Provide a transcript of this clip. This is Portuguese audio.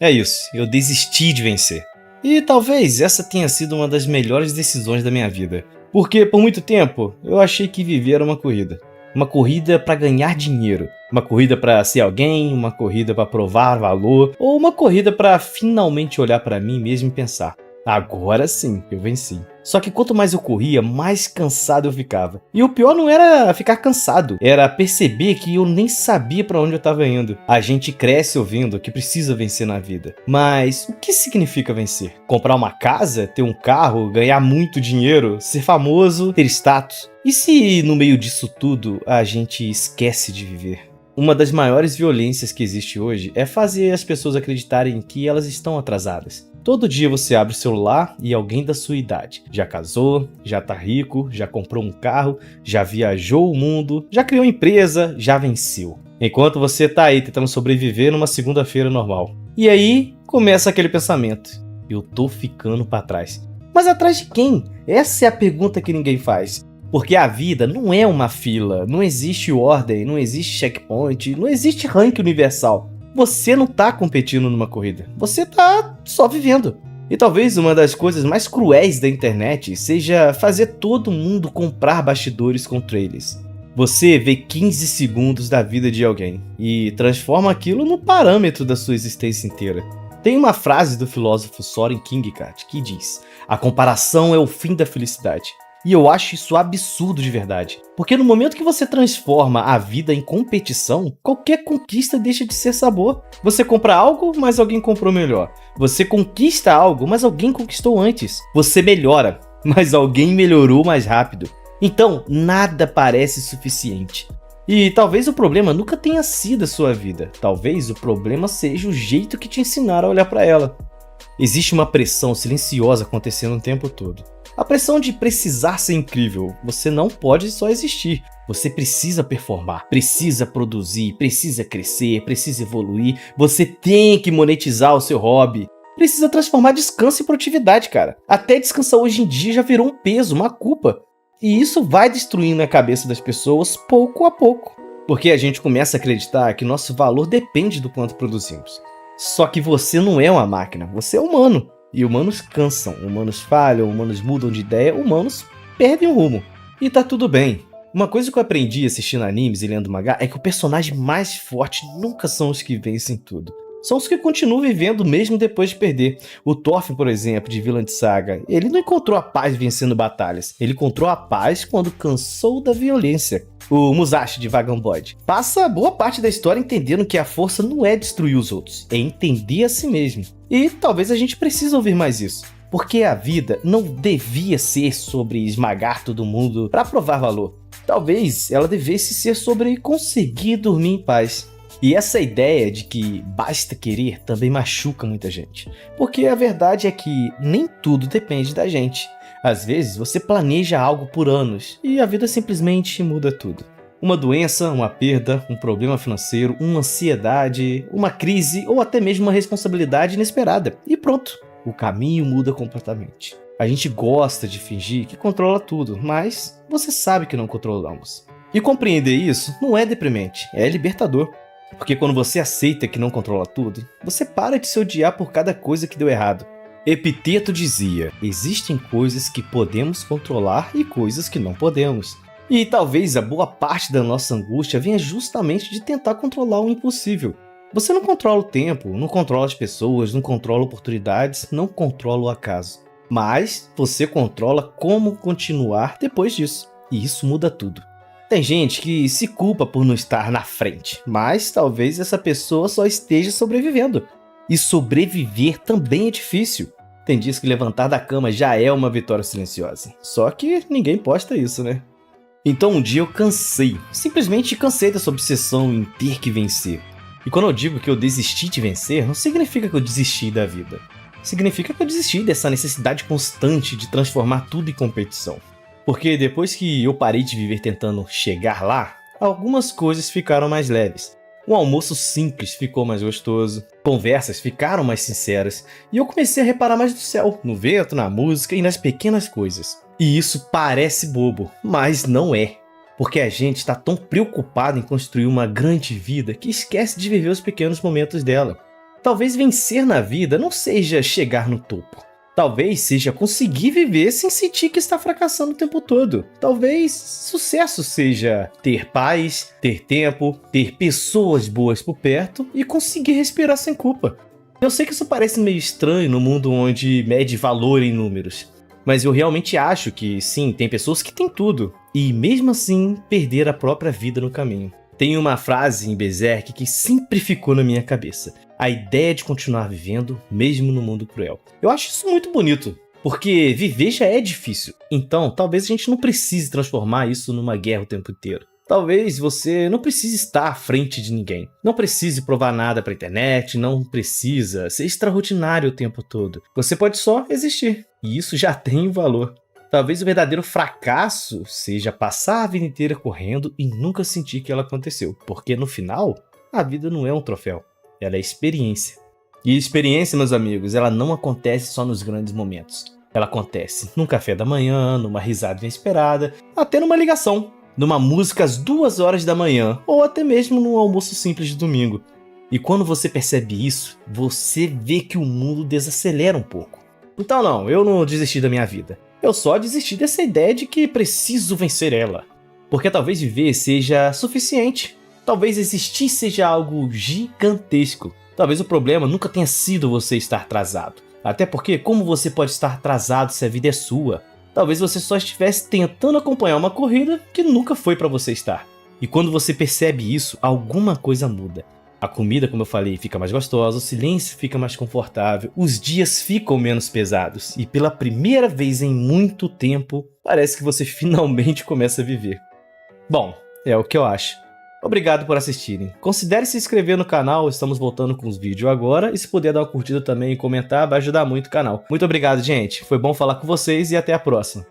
É isso, eu desisti de vencer. E talvez essa tenha sido uma das melhores decisões da minha vida. Porque por muito tempo eu achei que viver era uma corrida. Uma corrida para ganhar dinheiro, uma corrida para ser alguém, uma corrida para provar valor, ou uma corrida para finalmente olhar para mim mesmo e pensar: agora sim, eu venci. Só que quanto mais eu corria, mais cansado eu ficava. E o pior não era ficar cansado, era perceber que eu nem sabia para onde eu estava indo. A gente cresce ouvindo que precisa vencer na vida. Mas o que significa vencer? Comprar uma casa, ter um carro, ganhar muito dinheiro, ser famoso, ter status? E se no meio disso tudo a gente esquece de viver? Uma das maiores violências que existe hoje é fazer as pessoas acreditarem que elas estão atrasadas. Todo dia você abre o celular e alguém da sua idade já casou, já tá rico, já comprou um carro, já viajou o mundo, já criou empresa, já venceu. Enquanto você tá aí tentando sobreviver numa segunda-feira normal. E aí começa aquele pensamento: eu tô ficando pra trás. Mas atrás de quem? Essa é a pergunta que ninguém faz. Porque a vida não é uma fila, não existe ordem, não existe checkpoint, não existe ranking universal. Você não tá competindo numa corrida, você tá só vivendo. E talvez uma das coisas mais cruéis da internet seja fazer todo mundo comprar bastidores com trailers. Você vê 15 segundos da vida de alguém e transforma aquilo no parâmetro da sua existência inteira. Tem uma frase do filósofo Soren Kierkegaard que diz: a comparação é o fim da felicidade. E eu acho isso absurdo de verdade. Porque no momento que você transforma a vida em competição, qualquer conquista deixa de ser sabor. Você compra algo, mas alguém comprou melhor. Você conquista algo, mas alguém conquistou antes. Você melhora, mas alguém melhorou mais rápido. Então, nada parece suficiente. E talvez o problema nunca tenha sido a sua vida. Talvez o problema seja o jeito que te ensinaram a olhar para ela. Existe uma pressão silenciosa acontecendo o tempo todo. A pressão de precisar ser incrível. Você não pode só existir. Você precisa performar, precisa produzir, precisa crescer, precisa evoluir. Você tem que monetizar o seu hobby. Precisa transformar descanso em produtividade, cara. Até descansar hoje em dia já virou um peso, uma culpa. E isso vai destruindo a cabeça das pessoas pouco a pouco. Porque a gente começa a acreditar que nosso valor depende do quanto produzimos. Só que você não é uma máquina, você é humano. E humanos cansam, humanos falham, humanos mudam de ideia, humanos perdem o rumo. E tá tudo bem. Uma coisa que eu aprendi assistindo animes e lendo mangá é que o personagem mais forte nunca são os que vencem tudo. São os que continuam vivendo mesmo depois de perder. O Thorfinn, por exemplo, de Vinland Saga, ele não encontrou a paz vencendo batalhas. Ele encontrou a paz quando cansou da violência. O Musashi, de Vagabond Boy, passa boa parte da história entendendo que a força não é destruir os outros, é entender a si mesmo. E talvez a gente precise ouvir mais isso. Porque a vida não devia ser sobre esmagar todo mundo para provar valor. Talvez ela devesse ser sobre conseguir dormir em paz. E essa ideia de que basta querer também machuca muita gente. Porque a verdade é que nem tudo depende da gente. Às vezes você planeja algo por anos e a vida simplesmente muda tudo. Uma doença, uma perda, um problema financeiro, uma ansiedade, uma crise ou até mesmo uma responsabilidade inesperada. E pronto, o caminho muda completamente. A gente gosta de fingir que controla tudo, mas você sabe que não controlamos. E compreender isso não é deprimente, é libertador. Porque quando você aceita que não controla tudo, você para de se odiar por cada coisa que deu errado. Epiteto dizia: existem coisas que podemos controlar e coisas que não podemos. E talvez a boa parte da nossa angústia venha justamente de tentar controlar o impossível. Você não controla o tempo, não controla as pessoas, não controla oportunidades, não controla o acaso. Mas você controla como continuar depois disso. E isso muda tudo. Tem gente que se culpa por não estar na frente, mas talvez essa pessoa só esteja sobrevivendo. E sobreviver também é difícil. Tem dias que levantar da cama já é uma vitória silenciosa. Só que ninguém posta isso, né? Então um dia eu cansei. Simplesmente cansei dessa obsessão em ter que vencer. E quando eu digo que eu desisti de vencer, não significa que eu desisti da vida. Significa que eu desisti dessa necessidade constante de transformar tudo em competição. Porque depois que eu parei de viver tentando chegar lá, algumas coisas ficaram mais leves. Um almoço simples ficou mais gostoso, conversas ficaram mais sinceras, e eu comecei a reparar mais no céu, no vento, na música e nas pequenas coisas. E isso parece bobo, mas não é. Porque a gente está tão preocupado em construir uma grande vida que esquece de viver os pequenos momentos dela. Talvez vencer na vida não seja chegar no topo. Talvez seja conseguir viver sem sentir que está fracassando o tempo todo. Talvez sucesso seja ter paz, ter tempo, ter pessoas boas por perto e conseguir respirar sem culpa. Eu sei que isso parece meio estranho no mundo onde mede valor em números, mas eu realmente acho que sim, tem pessoas que têm tudo e mesmo assim perder a própria vida no caminho. Tem uma frase em Berserk que sempre ficou na minha cabeça: a ideia de continuar vivendo mesmo no mundo cruel. Eu acho isso muito bonito, porque viver já é difícil, então talvez a gente não precise transformar isso numa guerra o tempo inteiro. Talvez você não precise estar à frente de ninguém, não precise provar nada pra internet, não precisa ser extraordinário o tempo todo. Você pode só existir, e isso já tem um valor. Talvez o verdadeiro fracasso seja passar a vida inteira correndo e nunca sentir que ela aconteceu, porque no final, a vida não é um troféu, ela é experiência. E experiência, meus amigos, ela não acontece só nos grandes momentos. Ela acontece num café da manhã, numa risada inesperada, até numa ligação, numa música às 2 horas da manhã, ou até mesmo num almoço simples de domingo. E quando você percebe isso, você vê que o mundo desacelera um pouco. Então não, eu não desisti da minha vida. Eu só desisti dessa ideia de que preciso vencer ela. Porque talvez viver seja suficiente. Talvez existir seja algo gigantesco. Talvez o problema nunca tenha sido você estar atrasado. Até porque, como você pode estar atrasado se a vida é sua? Talvez você só estivesse tentando acompanhar uma corrida que nunca foi para você estar. E quando você percebe isso, alguma coisa muda. A comida, como eu falei, fica mais gostosa, o silêncio fica mais confortável, os dias ficam menos pesados e pela primeira vez em muito tempo, parece que você finalmente começa a viver. Bom, é o que eu acho. Obrigado por assistirem. Considere se inscrever no canal, estamos voltando com os vídeos agora, e se puder dar uma curtida também e comentar, vai ajudar muito o canal. Muito obrigado, gente. Foi bom falar com vocês e até a próxima.